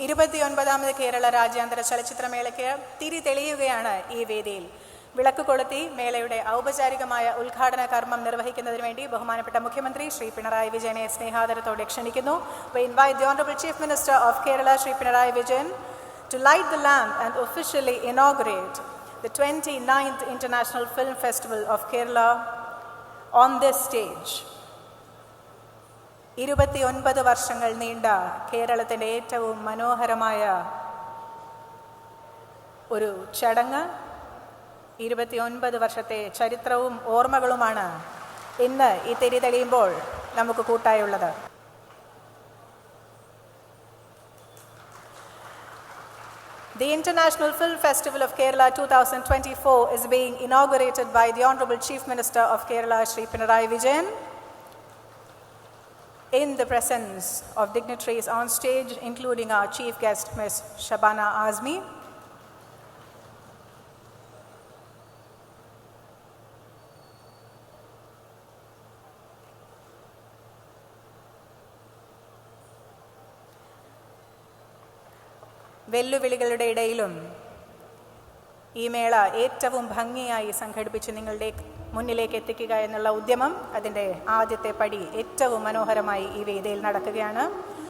29ാമത് കേരള രാജ്യാന്തര ചലച്ചിത്രമേളയ്ക്ക് തിരി തെളിയുകയാണ് ഈ വേദിയിൽ. വിളക്ക് കൊളുത്തി മേളയുടെ ഔപചാരികമായ ഉദ്ഘാടന കർമ്മം നിർവഹിക്കുന്നതിന് വേണ്ടി ബഹുമാനപ്പെട്ട മുഖ്യമന്ത്രി ശ്രീ പിണറായി വിജയനെ സ്നേഹാദരത്തോടെ ക്ഷണിക്കുന്നു. We invite the Honorable Chief Minister of Kerala, Shri Pinarayi Vijayan, to light the lamp and officially inaugurate the 29th International Film Festival of Kerala on this stage. 29 വർഷങ്ങൾ നീണ്ട കേരളത്തിൻ്റെ ഏറ്റവും മനോഹരമായ ഒരു ചടങ്ങ്, 29 വർഷത്തെ ചരിത്രവും ഓർമ്മകളുമാണ് ഇന്ന് ഈ തിരി തെളിയുമ്പോൾ നമുക്ക് കൂട്ടായുള്ളത്. The International Film Festival of Kerala 2024 is being inaugurated by the Honorable Chief Minister of Kerala, Shri Pinarayi Vijayan, in the presence of dignitaries on stage, including our chief guest, Ms. Shabana Azmi. വെല്ലുവിളികളുടെ ഇടയിലും ഈ മേള ഏറ്റവും ഭംഗിയായി സംഘടിപ്പിച്ച് നിങ്ങളുടെ മുന്നിലേക്ക് എത്തിക്കുക എന്നുള്ള ഉദ്യമം, അതിൻ്റെ ആദ്യത്തെ പടി ഏറ്റവും മനോഹരമായി ഈ വേദിയിൽ നടക്കുകയാണ്.